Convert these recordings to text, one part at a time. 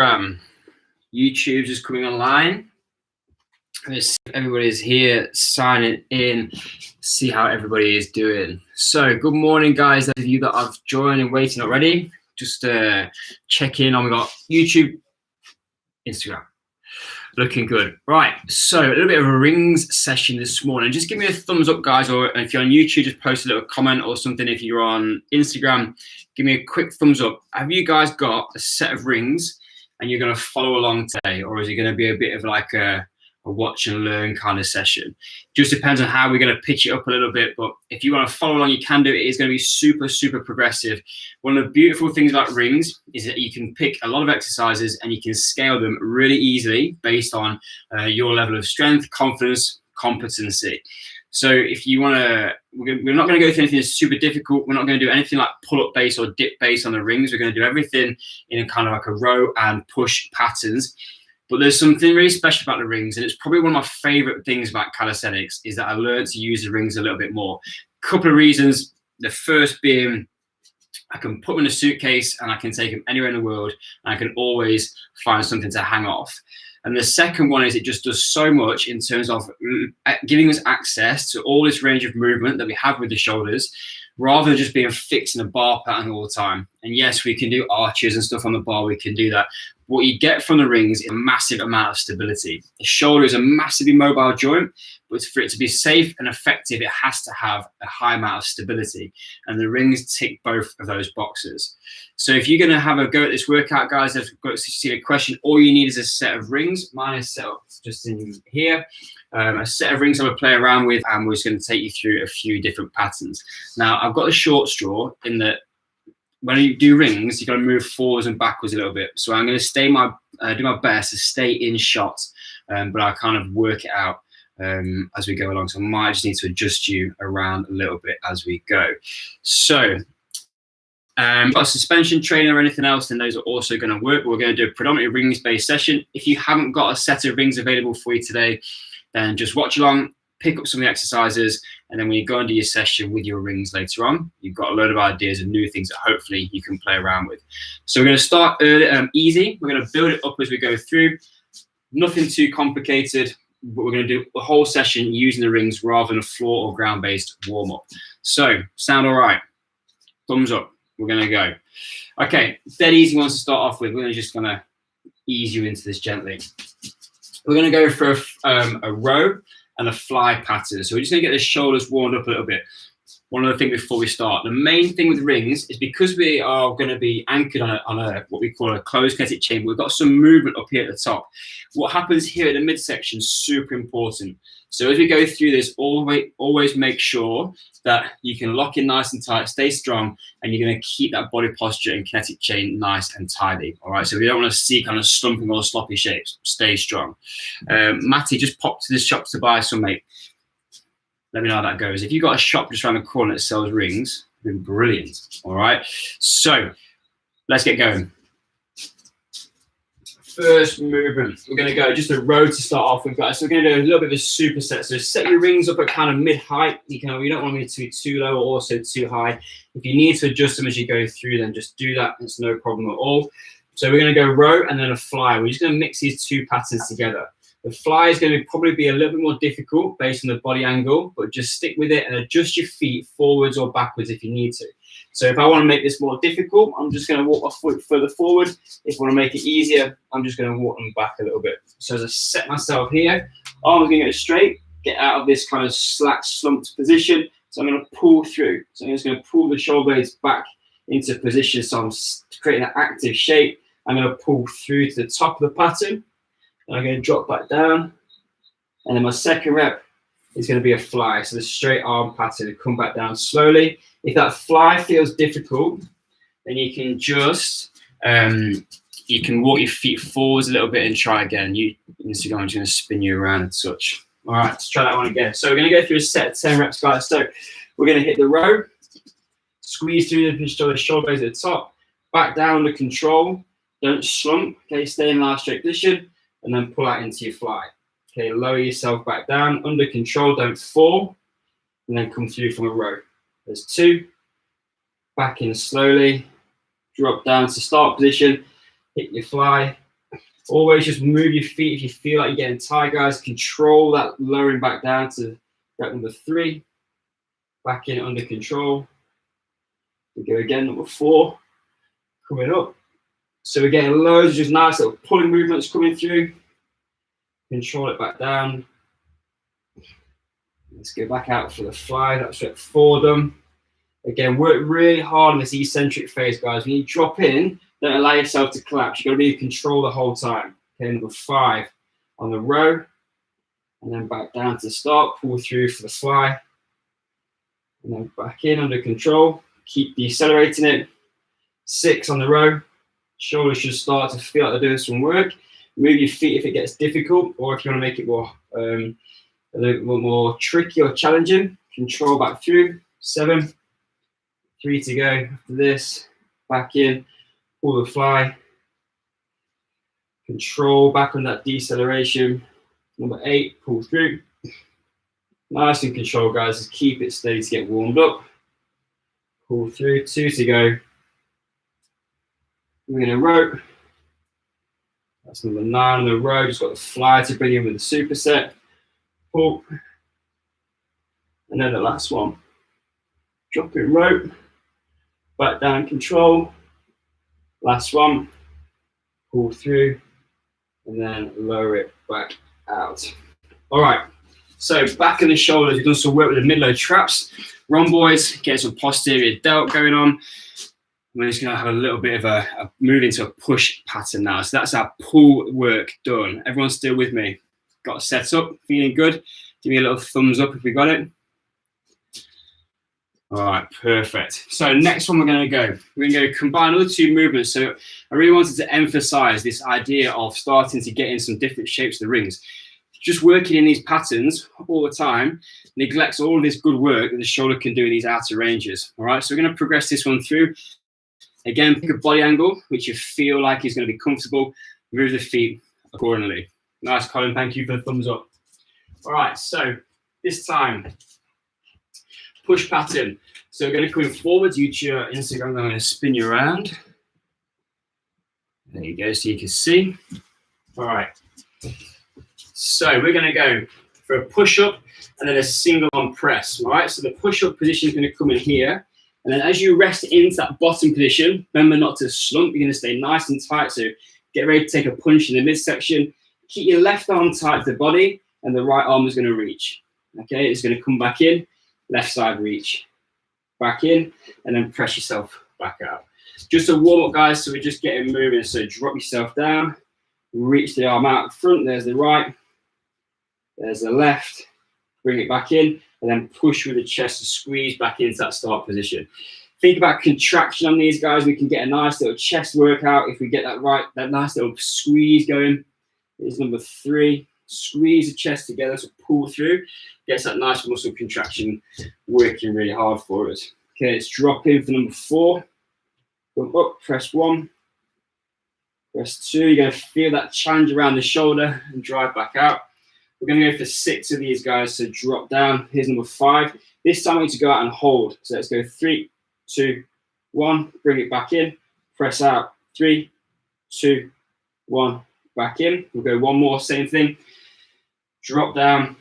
YouTube's just coming online. Let's see if everybody's here signing in, see how everybody is doing. So good morning, guys. Those of you that have joined and waiting already, just check in on. We got YouTube, Instagram. Looking good. Right, so a little bit of a rings session this morning. Just give me a thumbs up, guys, or if you're on YouTube, just post a little comment or something. If you're on Instagram, give me a quick thumbs up. Have you guys got a set of rings and you're going to follow along today, or is it going to be a bit of like a watch and learn kind of session? Just depends on how we're going to pitch it up a little bit, but if you want to follow along, you can do it. It is going to be super progressive. One of the beautiful things about rings is that you can pick a lot of exercises and you can scale them really easily based on your level of strength, confidence, competency. So if you want to, we're not going to go through anything that's super difficult. We're not going to do anything like pull-up base or dip base on the rings. We're going to do everything in a kind of like a row and push patterns. But there's something really special about the rings, and it's probably one of my favorite things about calisthenics is that I learned to use the rings a little bit more. Couple of reasons. The first being I can put them in a suitcase and I can take them anywhere in the world, and I can always find something to hang off. And the second one is it just does so much in terms of giving us access to all this range of movement that we have with the shoulders, rather than just being fixed in a bar pattern all the time. And yes, we can do arches and stuff on the bar, we can do that. What you get from the rings is a massive amount of stability. The shoulder is a massively mobile joint, but for it to be safe and effective, it has to have a high amount of stability. And the rings tick both of those boxes. So if you're going to have a go at this workout, guys, I've got to see a question. All you need is a set of rings. Mine is set up just in here. A set of rings I'm going to play around with, and we're just going to take you through a few different patterns. Now, I've got a short straw in that when you do rings, you've got to move forwards and backwards a little bit. So I'm going to do my best to stay in shot, but I kind of work it out as we go along. So I might just need to adjust you around a little bit as we go. So got a suspension trainer or anything else, then those are also going to work. We're going to do a predominantly rings-based session. If you haven't got a set of rings available for you today, then just watch along, pick up some of the exercises, and then when you go into your session with your rings later on, you've got a load of ideas and new things that hopefully you can play around with. So we're going to start early, easy. We're going to build it up as we go through. Nothing too complicated, but we're going to do the whole session using the rings rather than a floor or ground-based warm-up. So, sound all right? Thumbs up. We're going to go. Okay, dead easy ones to start off with. We're just going to ease you into this gently. We're going to go for a row and a fly pattern. So we're just going to get the shoulders warmed up a little bit. One other thing before we start. The main thing with rings is because we are going to be anchored on a what we call a closed kinetic chamber, we've got some movement up here at the top. What happens here at the midsection is super important. So as we go through this, always make sure that you can lock in nice and tight, stay strong, and you're going to keep that body posture and kinetic chain nice and tidy. All right, so we don't want to see kind of slumping or sloppy shapes. Stay strong. Matty, just pop to the shop to buy some, mate. Let me know how that goes. If you've got a shop just around the corner that sells rings, it's been brilliant. All right, so let's get going. First movement, we're going to go just a row to start off with, guys. So we're going to do a little bit of a superset. So set your rings up at kind of mid-height. You don't want them to be too low or also too high. If you need to adjust them as you go through, then just do that. It's no problem at all. So we're going to go row and then a fly. We're just going to mix these two patterns together. The fly is going to probably be a little bit more difficult based on the body angle, but just stick with it and adjust your feet forwards or backwards if you need to. So if I want to make this more difficult, I'm just going to walk my foot further forward. If I want to make it easier, I'm just going to walk them back a little bit. So as I set myself here, arms going to go straight, get out of this kind of slack, slumped position. So I'm going to pull through. So I'm just going to pull the shoulder blades back into position. So I'm creating an active shape. I'm going to pull through to the top of the pattern. And I'm going to drop back down. And then my second rep is going to be a fly. So the straight arm pattern, come back down slowly. If that fly feels difficult, then you can just, you can walk your feet forwards a little bit and try again. I'm just going to spin you around and such. All right, let's try that one again. So we're going to go through a set of 10 reps, guys. So we're going to hit the row, squeeze through the shoulder blades at the top, back down under control. Don't slump, okay? Stay in nice straight position. And then pull out into your fly. Okay, lower yourself back down, under control, don't fall, and then come through from a row. There's two, back in slowly, drop down to start position, hit your fly, Always just move your feet if you feel like you're getting tired, guys. Control that lowering back down to rep number 3. Back in under control. We go again, number 4. Coming up. So we're getting loads of just nice little pulling movements coming through. Control it back down. Let's go back out for the 5. That's rep 4 done. Again, work really hard on this eccentric phase, guys. When you drop in, don't allow yourself to collapse. You've got to be in control the whole time. Okay, number 5 on the row. And then back down to start. Pull through for the fly. And then back in under control. Keep decelerating it. 6 on the row. Shoulders should start to feel like they're doing some work. Move your feet if it gets difficult, or if you want to make it more a little bit more tricky or challenging. Control back through. 7. 3 to go after this. Back in. Pull the fly. Control back on that deceleration. Number 8. Pull through. Nice and control, guys. Just keep it steady to get warmed up. Pull through. 2 to go. We're going to row. That's number 9 on the row. Just got the fly to bring in with the superset. Pull. And then the last one. Drop it row. Back down control. Last one. Pull through. And then lower it back out. All right. So back in the shoulders, we've done some work with the mid-load traps. Run, boys. Get some posterior delt going on. We're just going to have a little bit of a move into a push pattern now. So that's our pull work done. Everyone still with me? Got set up? Feeling good? Give me a little thumbs up if we got it. All right, perfect. So next one we're going to go. We're going to combine other 2 movements. So I really wanted to emphasize this idea of starting to get in some different shapes of the rings. Just working in these patterns all the time neglects all of this good work that the shoulder can do in these outer ranges. All right, so we're going to progress this one through. Again, pick a body angle, which you feel like is going to be comfortable. Move the feet accordingly. Nice, Colin. Thank you for the thumbs up. All right, so this time, push pattern. So we're going to come forward. Use your Instagram. I'm going to spin you around. There you go, so you can see. All right. So we're going to go for a push-up and then a single arm press. All right, so the push-up position is going to come in here. And then as you rest into that bottom position, remember not to slump. You're going to stay nice and tight. So get ready to take a punch in the midsection. Keep your left arm tight to the body, and the right arm is going to reach. Okay, it's going to come back in, left side reach. Back in, and then press yourself back out. Just a warm-up, guys, so we're just getting moving. So drop yourself down, reach the arm out front. There's the right, there's the left. Bring it back in, and then push with the chest to squeeze back into that start position. Think about contraction on these guys. We can get a nice little chest workout if we get that right, that nice little squeeze going. Here's number 3. Squeeze the chest together, so pull through. Gets that nice muscle contraction working really hard for us. Okay, let's drop in for number 4. Come up, press 1. Press 2. You're going to feel that challenge around the shoulder and drive back out. We're going to go for 6 of these guys, so drop down. Here's number 5. This time we need to go out and hold. So let's go 3, 2, 1. Bring it back in. Press out. 3, 2, 1. Back in. We'll go one more, same thing. Drop down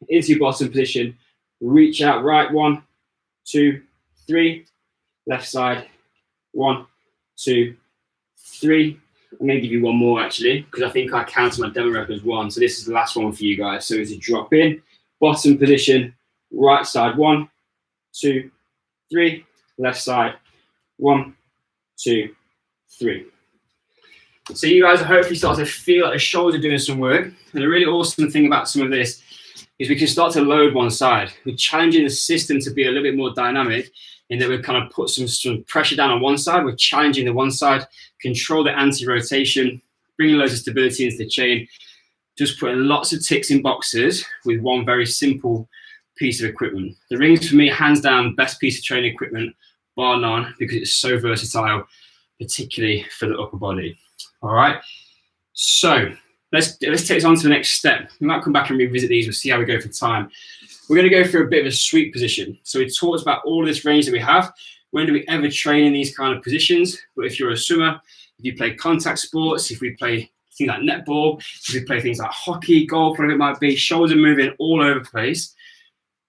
into your bottom position. Reach out right. 1, 2, 3. Left side. 1, 2, 3. I'm going to give you one more actually, because I think I counted my demo rep as 1. So this is the last one for you guys. So it's a drop in, bottom position, right side. 1, 2, 3. Left side. 1, 2, 3. So you guys are hopefully starting to feel like the shoulders are doing some work. And the really awesome thing about some of this is we can start to load one side. We're challenging the system to be a little bit more dynamic in that we kind of put some pressure down on one side. We're challenging the one side, control the anti-rotation, bringing loads of stability into the chain, just putting lots of ticks in boxes with one very simple piece of equipment. The rings for me, hands down, best piece of training equipment, bar none, because it's so versatile, particularly for the upper body. All right, so let's take this on to the next step. We might come back and revisit these. We'll see how we go for time. We're going to go for a bit of a sweep position. So we talked about all of this range that we have. When do we ever train in these kind of positions? But if you're a swimmer, if you play contact sports, if we play things like netball, if we play things like hockey, golf, whatever it might be, shoulders are moving all over the place.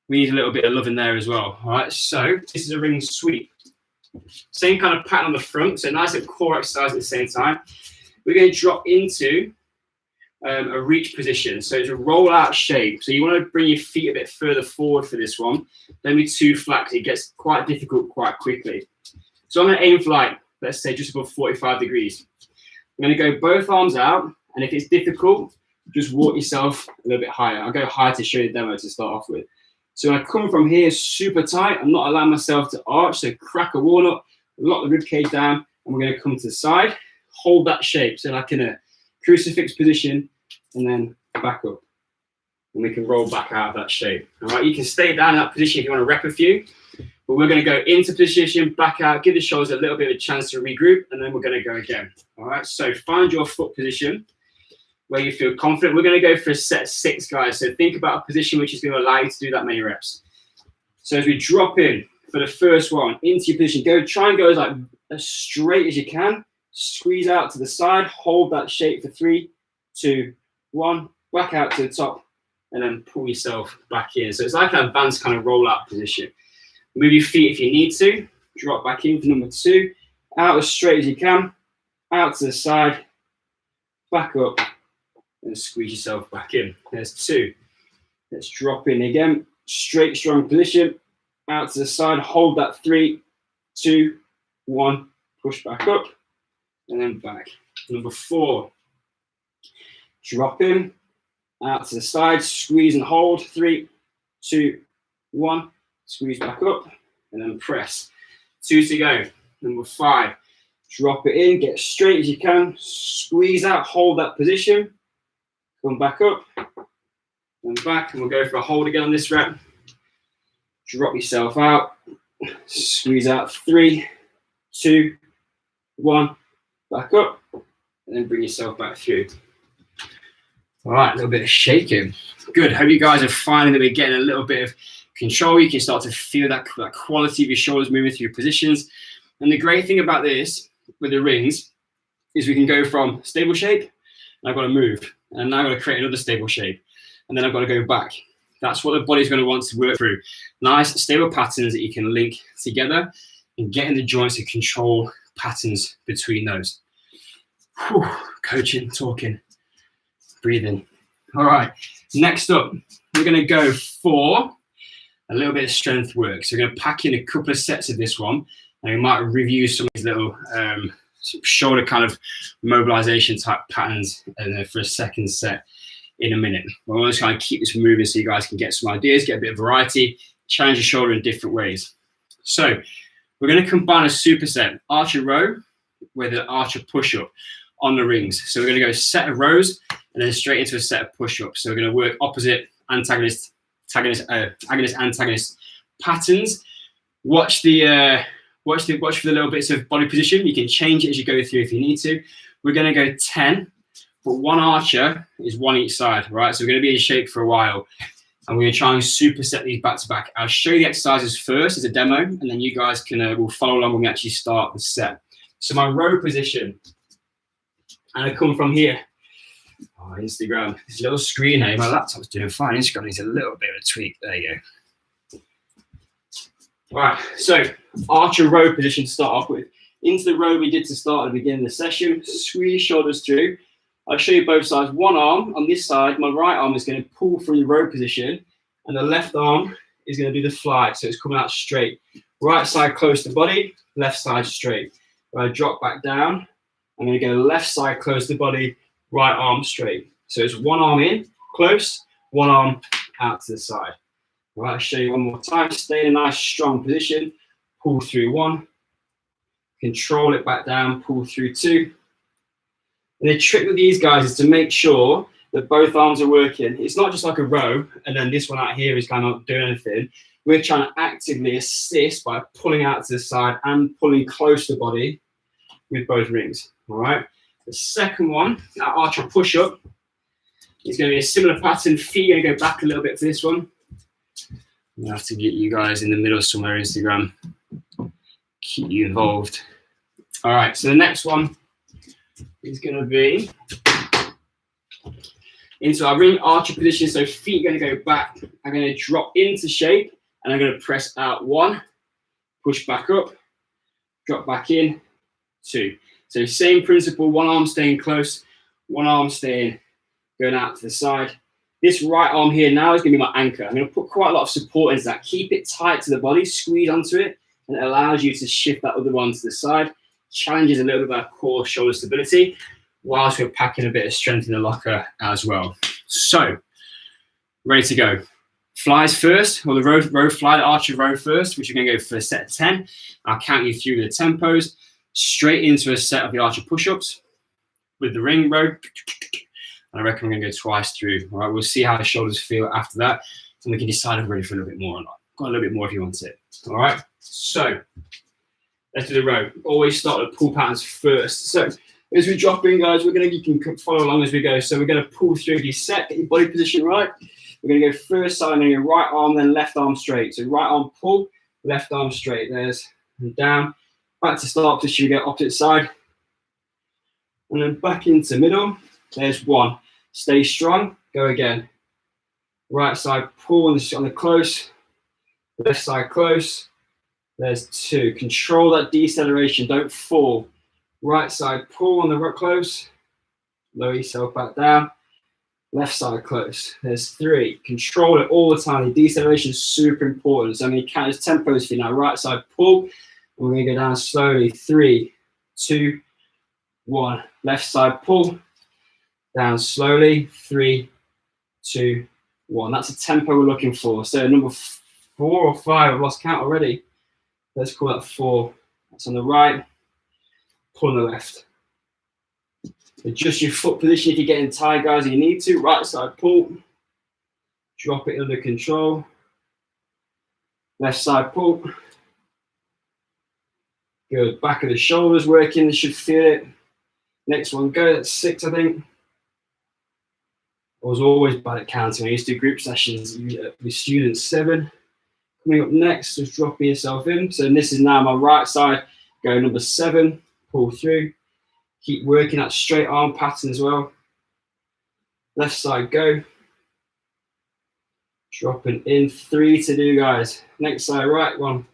We need a little bit of love in there as well. All right, so this is a ring sweep. Same kind of pattern on the front, so nice little core exercise at the same time. We're going to drop into a reach position. So it's a roll out shape. So you want to bring your feet a bit further forward for this one. Don't be too flat because it gets quite difficult quite quickly. So I'm going to aim for like, let's say just above 45 degrees. I'm going to go both arms out. And if it's difficult, just walk yourself a little bit higher. I'll go higher to show you the demo to start off with. So when I come from here super tight, I'm not allowing myself to arch. So crack a walnut, lock the rib cage down, and we're going to come to the side. Hold that shape. So like in a crucifix position, and then back up. And we can roll back out of that shape. All right, you can stay down in that position if you want to rep a few. But we're going to go into position, back out, give the shoulders a little bit of a chance to regroup, and then we're going to go again. All right, so find your foot position where you feel confident. We're going to go for a set of 6, guys. So think about a position which is going to allow you to do that many reps. So as we drop in for the first one, into your position, try and go as straight as you can. Squeeze out to the side, hold that shape for 3, 2, 1, back out to the top, and then pull yourself back in. So it's like an advanced kind of roll-out position. Move your feet if you need to. Drop back in for number 2. Out as straight as you can. Out to the side. Back up. And squeeze yourself back in. There's 2. Let's drop in again. Straight, strong position. Out to the side. Hold that 3, 2, 1. Push back up. And then back. Number 4. Drop in. Out to the side. Squeeze and hold. 3, 2, 1. Squeeze back up. And then press. 2 to go. Number 5. Drop it in. Get as straight as you can. Squeeze out. Hold that position. Come back up and back, and we'll go for a hold again on this rep. Drop yourself out, squeeze out 3, 2, 1, back up, and then bring yourself back through. All right, a little bit of shaking. Good. Hope you guys are finding that we're getting a little bit of control. You can start to feel that quality of your shoulders moving through your positions. And the great thing about this with the rings is we can go from stable shape, and I've got to move. And now I've got to create another stable shape. And then I've got to go back. That's what the body's going to want to work through. Nice, stable patterns that you can link together and get in the joints to control patterns between those. Whew. Coaching, talking, breathing. All right, next up, we're going to go for a little bit of strength work. So we're going to pack in a couple of sets of this one. And we might review some of these little shoulder kind of mobilization type patterns for a second set in a minute. We're always trying to keep this moving so you guys can get some ideas, get a bit of variety, challenge your shoulder in different ways. So we're going to combine a superset, archer row with an archer push-up on the rings. So we're going to go set of rows and then straight into a set of push-ups. So we're going to work opposite agonist, antagonist patterns. Watch for the little bits of body position. You can change it as you go through if you need to. We're going to go 10, but 1 archer is 1 each side, right? So we're going to be in shape for a while. And we're going to try and superset these back to back. I'll show you the exercises first as a demo, and then you guys will follow along when we actually start the set. So my row position, and I come from here. Oh, Instagram, this little screen here. My laptop's doing fine. Instagram needs a little bit of a tweak. There you go. All right, so archer row position to start off with. Into the row we did to start at the beginning of the session. Squeeze shoulders through. I'll show you both sides. One arm on this side, my right arm is going to pull from the row position, and the left arm is going to do the fly. So it's coming out straight. Right side close to body, left side straight. When I drop back down, I'm going to go left side close to body, right arm straight. So it's one arm in, close, one arm out to the side. All right, I'll show you one more time. Stay in a nice strong position. Pull through 1. Control it back down, pull through 2. And the trick with these guys is to make sure that both arms are working. It's not just like a row, and then this one out here is kind of not doing anything. We're trying to actively assist by pulling out to the side and pulling close to the body with both rings. All right. The second one, that archer push-up, is going to be a similar pattern. Feet are going to go back a little bit for this one. I'm going to have to get you guys in the middle somewhere, Instagram. Keep you involved. All right, so the next one is going to be into our ring archer position. So feet are going to go back. I'm going to drop into shape, and I'm going to press out 1, push back up, drop back in, 2. So same principle, one arm staying close, one arm staying, going out to the side. This right arm here now is going to be my anchor. I'm going to put quite a lot of support into that. Keep it tight to the body, squeeze onto it, and it allows you to shift that other one to the side. Challenges a little bit of our core shoulder stability, whilst we're packing a bit of strength in the locker as well. So, ready to go. Flies first, or the row fly, the archer row first, which you're going to go for a set of 10. I'll count you through the tempos, straight into a set of the archer push-ups with the ring row. And I reckon we're going to go twice through. All right, we'll see how the shoulders feel after that, and we can decide if we're ready for a little bit more or not. Got a little bit more if you want it. All right, so let's do the row. Always start with pull patterns first. So as we drop in, guys, you can follow along as we go. So we're going to pull through. If you set, get your body position right. We're going to go first side. I'm going to go right arm, then left arm straight. So right arm pull, left arm straight. There's and down. Back to start position. We go opposite side, and then back into middle. There's 1. Stay strong. Go again. Right side pull on the close. Left side close. There's 2. Control that deceleration. Don't fall. Right side pull on the close. Lower yourself back down. Left side close. There's 3. Control it all the time. The deceleration is super important. So I'm going to count as tempos for you now. Right side pull. We're going to go down slowly. 3, 2, 1. Left side pull. Down slowly. 3, 2, 1. That's a tempo we're looking for. So number 4 or 5, I've lost count already. Let's call that 4. That's on the right. Pull on the left. Adjust your foot position if you're getting tired, guys, if you need to. Right side pull. Drop it under control. Left side pull. Good. Back of the shoulders working. You should feel it. Next one, go. That's 6, I think. I was always bad at counting. I used to do group sessions with students. 7. Coming up next, just dropping yourself in. So this is now my right side. Go number 7. Pull through. Keep working that straight arm pattern as well. Left side, go. Dropping in. 3 to do, guys. Next side, right 1.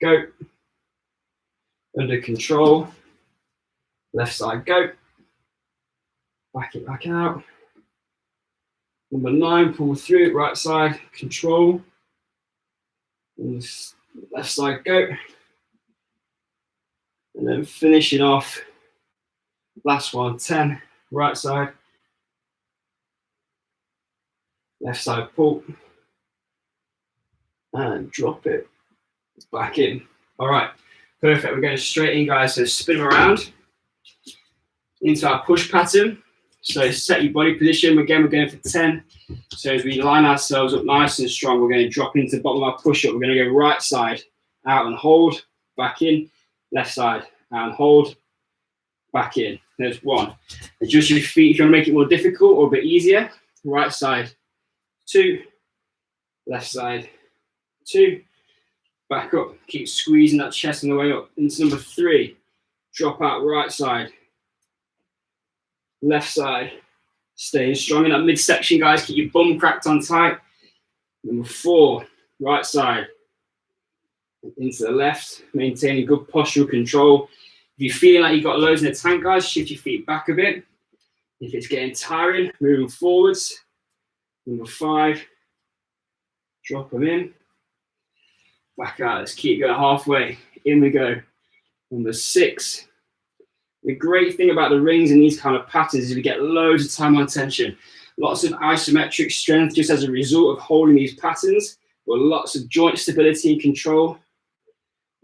Go. Under control. Left side, go. Back it back out. Number 9, pull through. Right side, control. And left side, go. And then finishing off. Last one, 10. Right side. Left side, pull. And drop it back in. All right. Perfect. We're going straight in, guys. So spin them around into our push pattern. So set your body position. Again, we're going for 10. So as we line ourselves up nice and strong, we're going to drop into the bottom of our push-up. We're going to go right side, out and hold, back in. Left side, out and hold, back in. There's 1. Adjust your feet if you want to make it more difficult or a bit easier. Right side, 2. Left side, 2. Back up. Keep squeezing that chest on the way up. Into number 3. Drop out right side. Left side. Staying strong in that midsection, guys. Keep your bum cracked on tight. Number 4. Right side. Into the left. Maintaining good postural control. If you're feeling like you've got loads in the tank, guys, shift your feet back a bit. If it's getting tiring, moving forwards. Number 5. Drop them in. Back out. Let's keep going halfway. In we go. Number 6. The great thing about the rings and these kind of patterns is we get loads of time on tension. Lots of isometric strength just as a result of holding these patterns, but lots of joint stability and control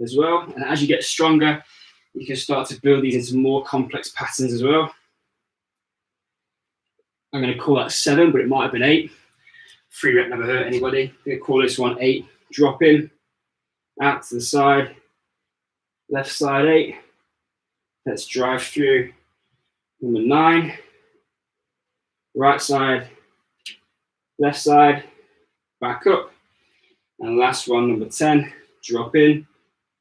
as well. And as you get stronger, you can start to build these into more complex patterns as well. I'm going to call that 7, but it might have been 8. 3 rep never hurt anybody. I'm going to call this one 8. Drop in. Out to the side, left side 8. Let's drive through. Number 9, right side, left side, back up. And last one, number 10, drop in,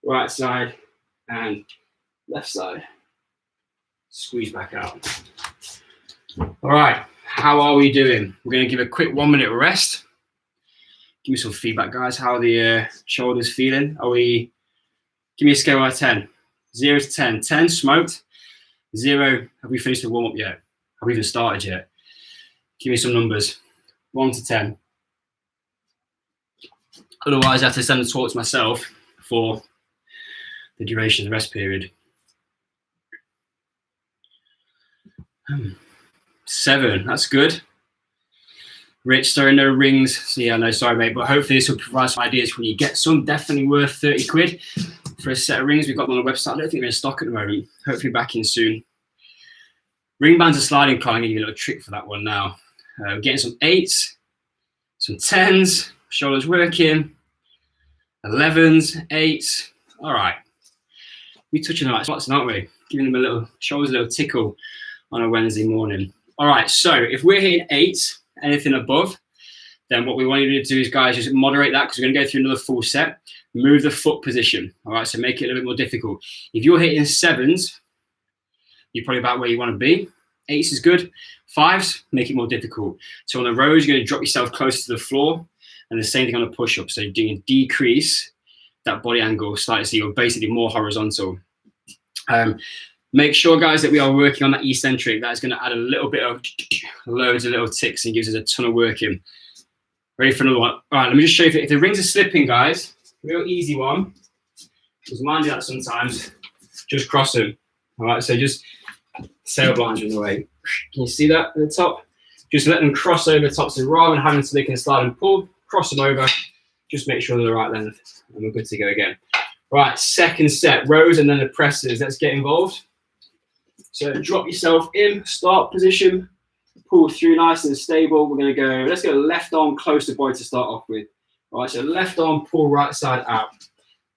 right side and left side. Squeeze back out. All right, How are we doing? We're going to give a quick 1 minute rest. Give me some feedback, guys. How are the shoulders feeling? Give me a scale out of 10. 0 to 10. 10, smoked. 0, have we finished the warm-up yet? Have we even started yet? Give me some numbers. 1 to 10. Otherwise, I have to send the talk to myself for the duration of the rest period. 7, that's good. Rich, sorry, no rings. So yeah, no, sorry, mate. But hopefully this will provide some ideas when you get some. Definitely worth 30 quid for a set of rings. We've got them on the website. I don't think they're in stock at the moment. Hopefully back in soon. Ring bands are sliding. Can't give you a little trick for that one now. Getting some 8s, some 10s, shoulders working, 11s, 8s. All right. We're touching the right spots, aren't we? Giving them a little, shoulders a little tickle on a Wednesday morning. All right, so if we're hitting 8, anything above, then what we want you to do is, guys, just moderate that because we're going to go through another full set. Move the foot position. All right, so make it a little bit more difficult. If you're hitting 7s, you're probably about where you want to be. 8s is good. 5s, make it more difficult. So on the rows, you're going to drop yourself closer to the floor, and the same thing on a push-up. So you're doing a decrease that body angle slightly, so you're basically more horizontal. Make sure, guys, that we are working on that eccentric. That's going to add a little bit of loads of little ticks and gives us a ton of working. Ready for another one? All right, let me just show you. If the rings are slipping, guys, real easy one. Just mind you that sometimes. Just cross them. All right, so just sail blinds are in the way. Can you see that at the top? Just let them cross over the top. So rather than having to they can slide and pull, cross them over. Just make sure they're the right length, and we're good to go again. Right, second set, rows and then the presses. Let's get involved. So drop yourself in, start position, pull through nice and stable. We're going to go, let's go left arm close to body to start off with. All right, so left arm, pull right side out.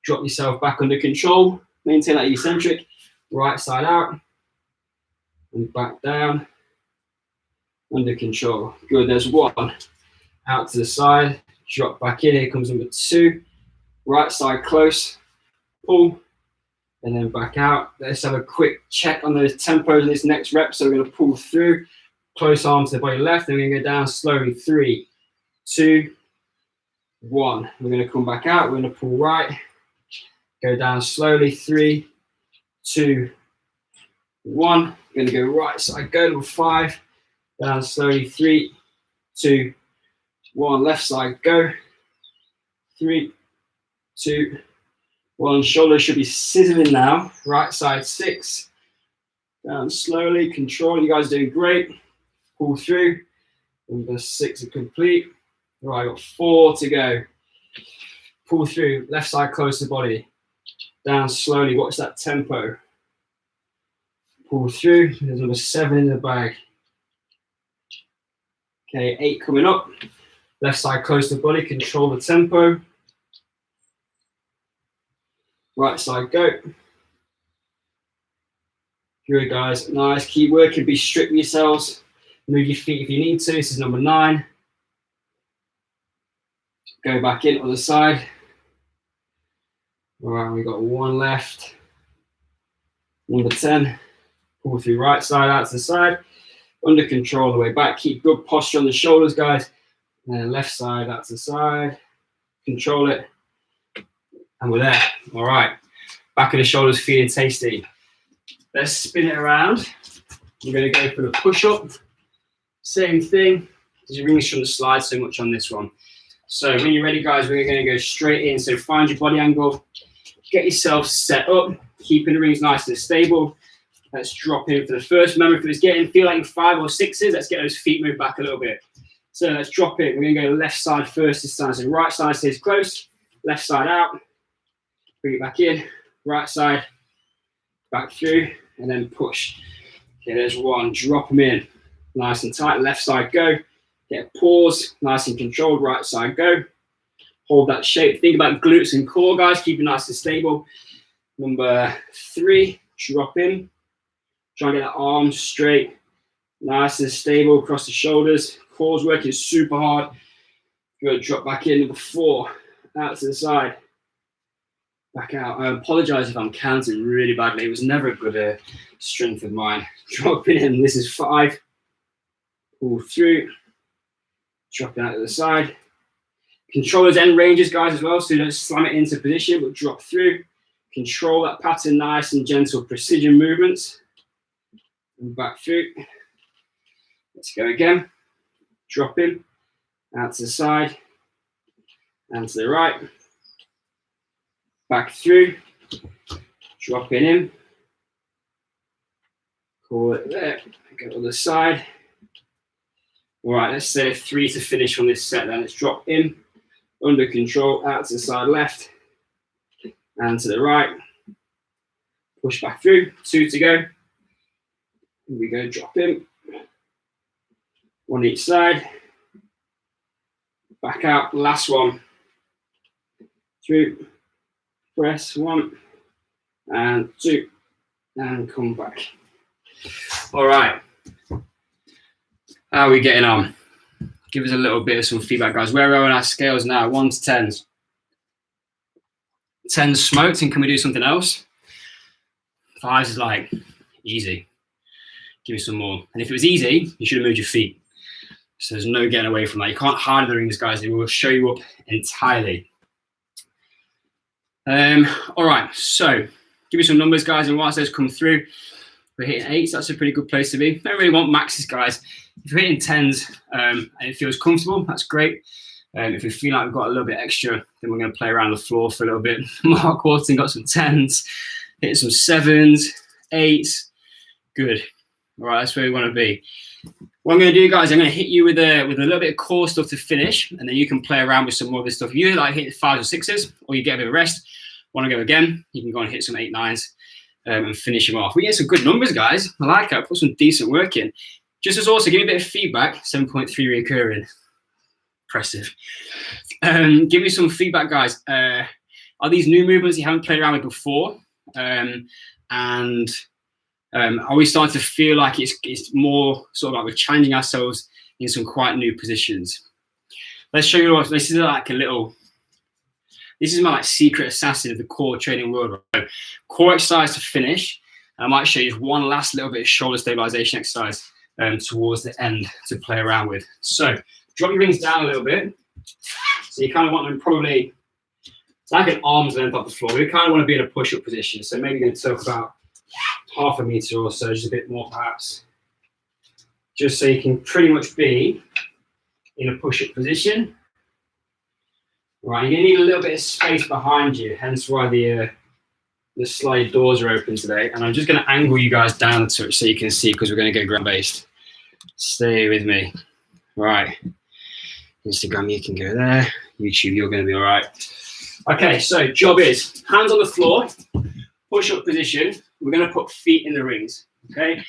Drop yourself back under control, maintain that eccentric, right side out, and back down, under control. Good, there's 1. Out to the side, drop back in, here comes number 2. Right side close, pull, and then back out. Let's have a quick check on those tempos in this next rep. So we're going to pull through, close arm to the body left, and we're going to go down slowly. 3, 2, 1. We're going to come back out. We're going to pull right, go down slowly. 3, 2, 1. We're going to go right side, go number 5, down slowly. 3, 2, 1. Left side, go. 3, 2, 1. Shoulders should be sizzling now. Right side 6. Down slowly. Control. You guys are doing great. Pull through. Number 6 are complete. All right, I've got 4 to go. Pull through. Left side close to the body. Down slowly. Watch that tempo. Pull through. There's number 7 in the bag. Okay, 8 coming up. Left side close to the body. Control the tempo. Right side, go. Good, guys. Nice. Keep working. Be strict with yourselves. Move your feet if you need to. This is number 9. Go back in on the side. All right, we've got 1 left. Number 10. Pull through right side out to the side. Under control all the way back. Keep good posture on the shoulders, guys. And then left side out to the side. Control it. And we're there. All right. Back of the shoulders feeling tasty. Let's spin it around. We're going to go for the push-up. Same thing. The rings shouldn't slide so much on this one. So when you're ready, guys, we're going to go straight in. So find your body angle. Get yourself set up. Keeping the rings nice and stable. Let's drop in for the first. Remember, if it's feel like 5 or 6s, let's get those feet moved back a little bit. So let's drop in. We're going to go left side first this time. So right side stays close. Left side out. Bring it back in, right side, back through, and then push. Okay, there's 1. Drop them in, nice and tight. Left side, go. Get a pause, nice and controlled. Right side, go. Hold that shape. Think about glutes and core, guys. Keep it nice and stable. Number 3, drop in. Try and get that arm straight, nice and stable across the shoulders. Core's working super hard. Good, drop back in. Number 4, out to the side. Back out. I apologize if I'm counting really badly. It was never a good strength of mine. Drop in. This is 5. pull through, dropping out to the side. Control those end ranges, guys, as well, so you don't slam it into position, but drop through. Control that pattern, nice and gentle precision movements. And back through. Let's go again. Drop in, out to the side, and to the right. Back through, dropping in. Call it there, go to the side. All right, let's say 3 to finish on this set then. Let's drop in, under control, out to the side left, and to the right. Push back through, 2 to go. Here we go, drop in. 1 each side. Back out, last one. Through, press 1 and 2, and come back. All right. How are we getting on? Give us a little bit of some feedback, guys. Where are we on our scales now? 1 to 10s. 10s smoked, and can we do something else? 5s is like, easy. Give me some more. And if it was easy, you should have moved your feet. So there's no getting away from that. You can't hide the rings, guys. They will show you up entirely. All right, so give me some numbers, guys, and whilst those come through, we're hitting 8s. That's a pretty good place to be. Don't really want maxes, guys. If you're hitting 10s and it feels comfortable, that's great. If we feel like we've got a little bit extra, then we're going to play around the floor for a little bit. Mark Wharton got some 10s, hit some 7s, 8s. Good. All right, that's where we want to be. What I'm going to do, guys, I'm going to hit you with a little bit of core stuff to finish, and then you can play around with some more of this stuff. If you like hit 5s or 6s, or you get a bit of rest, want to go again, you can go and hit some 8, 9s and finish them off. We get some good numbers, guys. I like it. Put some decent work in. Just as also, give me a bit of feedback. 7.3 recurring. Impressive. Give me some feedback, guys. Are these new movements you haven't played around with before? And are we starting to feel like it's more sort of like we're challenging ourselves in some quite new positions? Let's show you what this is like. This is my like secret assassin of the core training world. Right? Core exercise to finish. And I might show you one last little bit of shoulder stabilization exercise towards the end to play around with. So drop your rings down a little bit. So you kind of want them probably like an arm's length off the floor. We kind of want to be in a push-up position. So maybe going to talk about half a meter or so, just a bit more perhaps. Just so you can pretty much be in a push-up position. Right, you're going to need a little bit of space behind you, hence why the slide doors are open today. And I'm just going to angle you guys down to it so you can see, because we're going to go ground-based. Stay with me. Right. Instagram, you can go there. YouTube, you're going to be all right. Okay, so job is hands on the floor, push-up position. We're going to put feet in the rings, okay?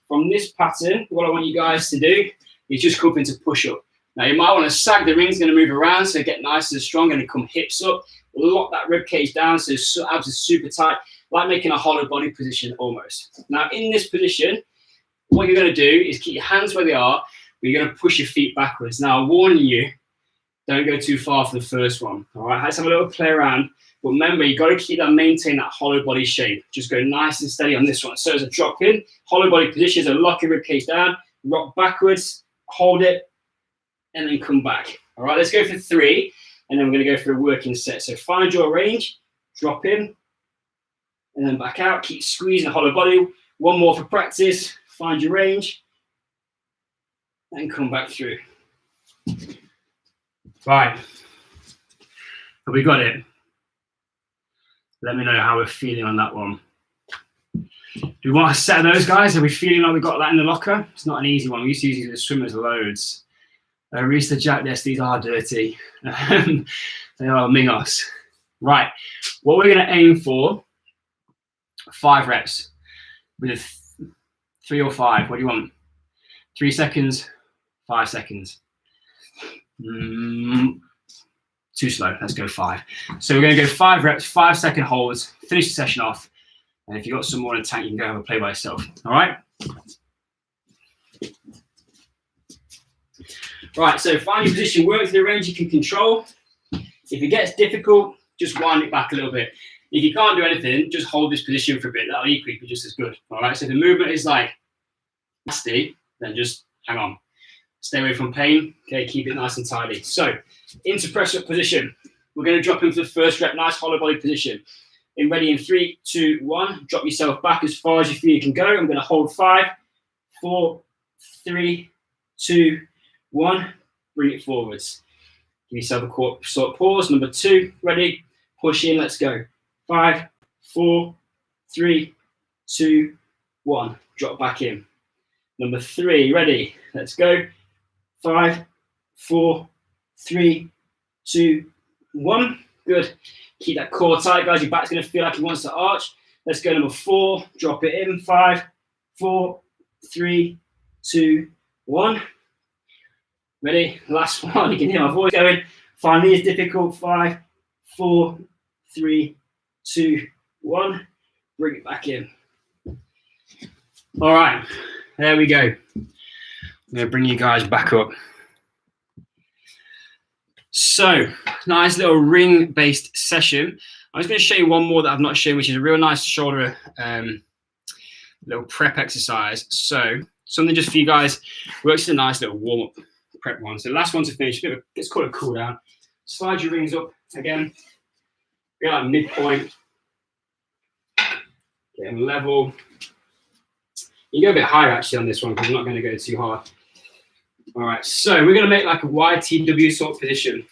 From this pattern, what I want you guys to do is just come up into push-up. Now, you might want to sag the rings, going to move around, so get nice and strong, and then come hips up. Lock that rib cage down so abs are super tight, like making a hollow body position almost. Now, in this position, what you're going to do is keep your hands where they are, but you're going to push your feet backwards. Now, I'm warning you, don't go too far for the first one, all right? Let's have a little play around. But remember, you've got to maintain that hollow body shape. Just go nice and steady on this one. So as a drop in, hollow body position, so lock your rib cage down, rock backwards, hold it, and then come back. All right, let's go for 3, and then we're going to go for a working set. So find your range, drop in, and then back out. Keep squeezing the hollow body. One more for practice. Find your range, and come back through. Right, have we got it? Let me know how we're feeling on that one. Do we want a set of those, guys? Are we feeling like we got that in the locker? It's not an easy one. We used to use these with swimmers loads. Reese the Jack, yes, these are dirty. They are mingos. Right, what we're going to aim for, 5 reps with 3 or 5. What do you want? 3 seconds, 5 seconds. Too slow. Let's go 5. So we're going to go 5 reps, 5-second holds, finish the session off. And if you've got some more in the tank, you can go have a play by yourself. All right? Right, so find your position, work through the range you can control. If it gets difficult, just wind it back a little bit. If you can't do anything, just hold this position for a bit. That'll equally be just as good. All right, so if the movement is like nasty, then just hang on. Stay away from pain. Okay, keep it nice and tidy. So, into press-up position. We're going to drop into the first rep, nice hollow body position. In ready in 3, 2, 1. Drop yourself back as far as you feel you can go. I'm going to hold 5, 4, 3, 2, 1. Bring it forwards. Give yourself a short pause. Number 2, ready. Push in, let's go. 5, 4, 3, 2, 1. Drop back in. Number 3, ready. Let's go. 5, 4, 3, 2, 1. Good. Keep that core tight, guys. Your back's going to feel like it wants to arch. Let's go. Number 4. Drop it in. 5, 4, 3, 2, 1. Ready? Last one. You can hear my voice going. Find these difficult. 5, 4, 3, 2, 1. Bring it back in. All right. There we go. I'm going to bring you guys back up. So, nice little ring-based session. I'm just going to show you one more that I've not shown, which is a real nice shoulder little prep exercise. So, something just for you guys. Works as a nice little warm-up prep one. So, the last one to finish, let's call it a cool down. Slide your rings up again. Get like midpoint. Get them level. You go a bit higher actually on this one because I'm not going to go too hard. All right, so we're going to make like a YTW sort of position.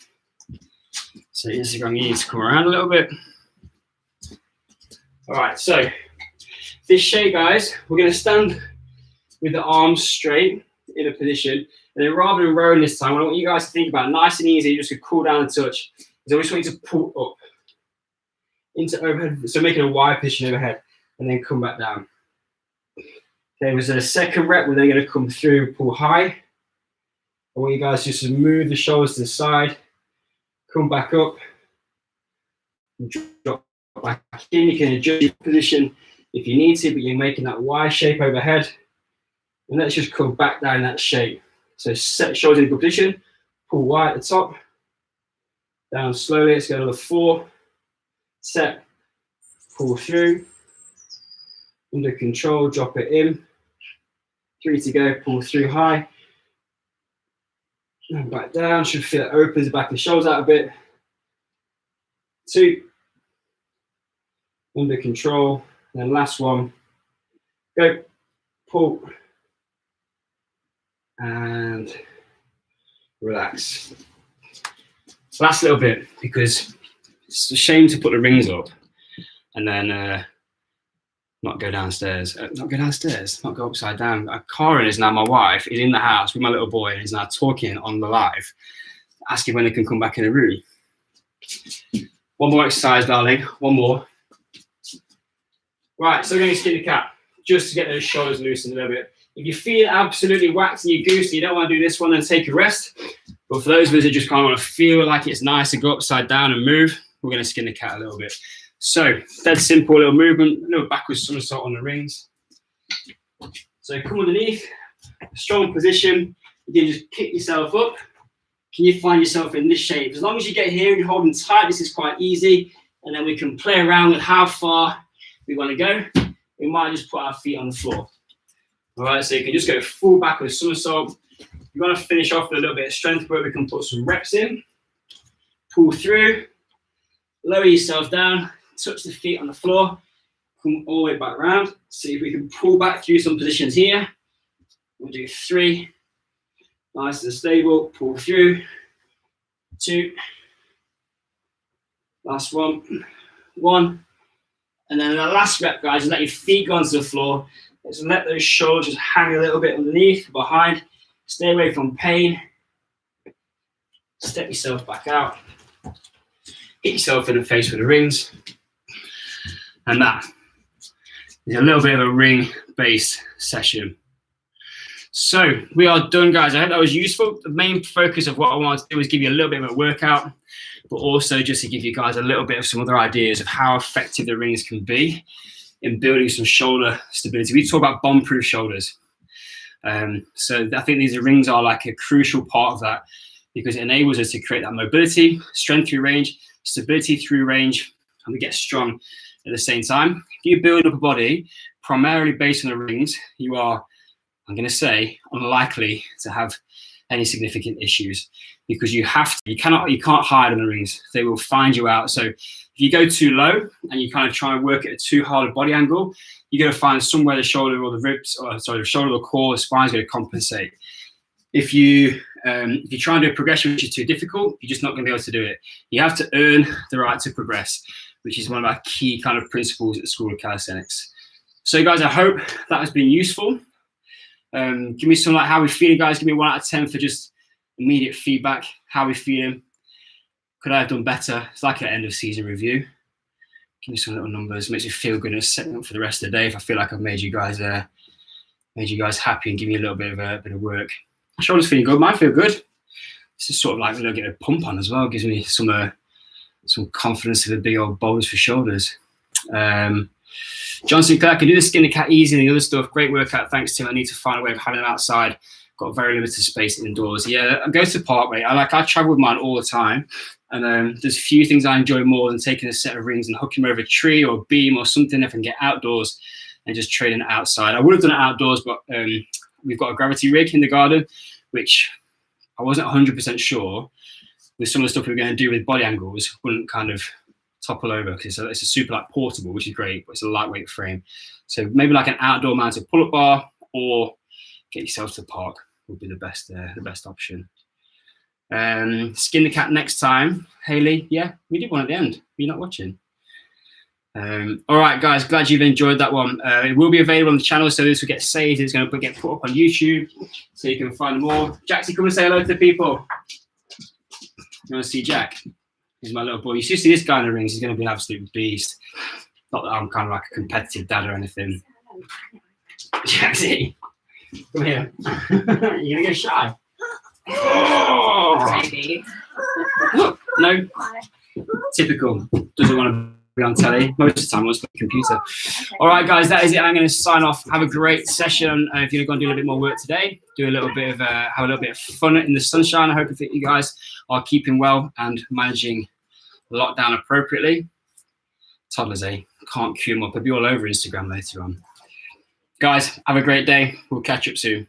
So Instagram, you need to come around a little bit. All right, so this shape, guys, we're going to stand with the arms straight in a position. And then rather than rowing this time, what I want you guys to think about, nice and easy, just to cool down and touch, is I just want you to pull up into overhead. So making a wide position overhead and then come back down. Okay, was there a second rep? We're then going to come through, pull high. I want you guys just to move the shoulders to the side, come back up, and drop back in. You can adjust your position if you need to, but you're making that Y shape overhead. And let's just come back down that shape. So set shoulders in a good position, pull Y at the top, down slowly. Let's go another 4, set, pull through, under control, drop it in. 3 to go, pull through high. And back down, should feel it opens the back of the shoulders out a bit. 2, under control. And then last one, go, pull, and relax. Last little bit, because it's a shame to put the rings up and then not go downstairs, not go upside down. Karen is now my wife, is in the house with my little boy and is now talking on the live, asking when they can come back in the room. One more exercise, darling, one more. Right, so we're going to skin the cat, just to get those shoulders loosened a little bit. If you feel absolutely whacked and you goose and you don't want to do this one, then take a rest. But for those of us that just kind of want to feel like it's nice to go upside down and move, we're going to skin the cat a little bit. So, dead simple little movement, a little backwards somersault on the rings. So come underneath, strong position. You can just kick yourself up. Can you find yourself in this shape? As long as you get here and you're holding tight, this is quite easy. And then we can play around with how far we want to go. We might just put our feet on the floor. All right, so you can just go full backwards somersault. You want to finish off with a little bit of strength where we can put some reps in. Pull through, lower yourself down. Touch the feet on the floor, come all the way back around. See if we can pull back through some positions here. We'll do 3, nice and stable, pull through, 2, last one, 1. And then the last rep, guys, is let your feet go onto the floor. Let's let those shoulders just hang a little bit underneath, behind. Stay away from pain. Step yourself back out. Hit yourself in the face with the rings. And that is a little bit of a ring-based session. So we are done, guys. I hope that was useful. The main focus of what I wanted to do was give you a little bit of a workout, but also just to give you guys a little bit of some other ideas of how effective the rings can be in building some shoulder stability. We talk about bomb-proof shoulders. So I think these rings are like a crucial part of that because it enables us to create that mobility, strength through range, stability through range, and we get strong at the same time. If you build up a body primarily based on the rings, you are, I'm going to say, unlikely to have any significant issues, because you can't hide on the rings. They will find you out. So if you go too low and you kind of try and work at a too hard a body angle, you're going to find somewhere the shoulder or the ribs, or sorry, the shoulder or core, the spine is going to compensate. If you try and do a progression which is too difficult, you're just not going to be able to do it. You have to earn the right to progress, which is one of our key kind of principles at the School of Calisthenics. So guys, I hope that has been useful. Give me some, like, how we feeling, guys. Give me 1 out of 10 for just immediate feedback. How we feeling? Could I have done better? It's like an end of season review. Give me some little numbers. Makes me feel good and setting up for the rest of the day. If I feel like I've made you guys happy and give me a little bit of work. Shoulders feeling good. Mine feel good. This is sort of like, get a pump on as well. Gives me some confidence of the big old boulders for shoulders. John Sinclair, I can do the skin the cat easy and the other stuff. Great workout. Thanks, Tim. I need to find a way of having them outside. Got very limited space indoors. Yeah, I go to the park, mate. I travel with mine all the time. And there's a few things I enjoy more than taking a set of rings and hooking them over a tree or a beam or something if I can get outdoors and just training outside. I would have done it outdoors, but we've got a gravity rig in the garden, which I wasn't 100% sure with some of the stuff we were going to do with body angles wouldn't kind of topple over, because it's a super like portable, which is great, but it's a lightweight frame. So maybe like an outdoor mounted pull-up bar, or get yourself to the park would be the best option. Skin the cat next time, Haley. Yeah, we did one at the end. You're not watching. All right, guys, glad you've enjoyed that one. It will be available on the channel, so this will get saved. It's going to get put up on YouTube, so you can find more. Jaxie, come and say hello to the people. You want to see Jack? He's my little boy. You should see this guy in the rings. He's going to be an absolute beast. Not that I'm kind of like a competitive dad or anything. Jaxie, come here. You're going to get shy. Oh! Maybe. No. Typical. Doesn't want to be on telly. Most of the time wants to be on the computer. All right, guys, that is it. I'm going to sign off. Have a great session. If you're going to do a little bit more work today, do a little bit of have a little bit of fun in the sunshine. I hope that you guys are keeping well and managing lockdown appropriately. Toddlers, can't cue them up. I'll be all over Instagram later on. Guys, have a great day. We'll catch up soon.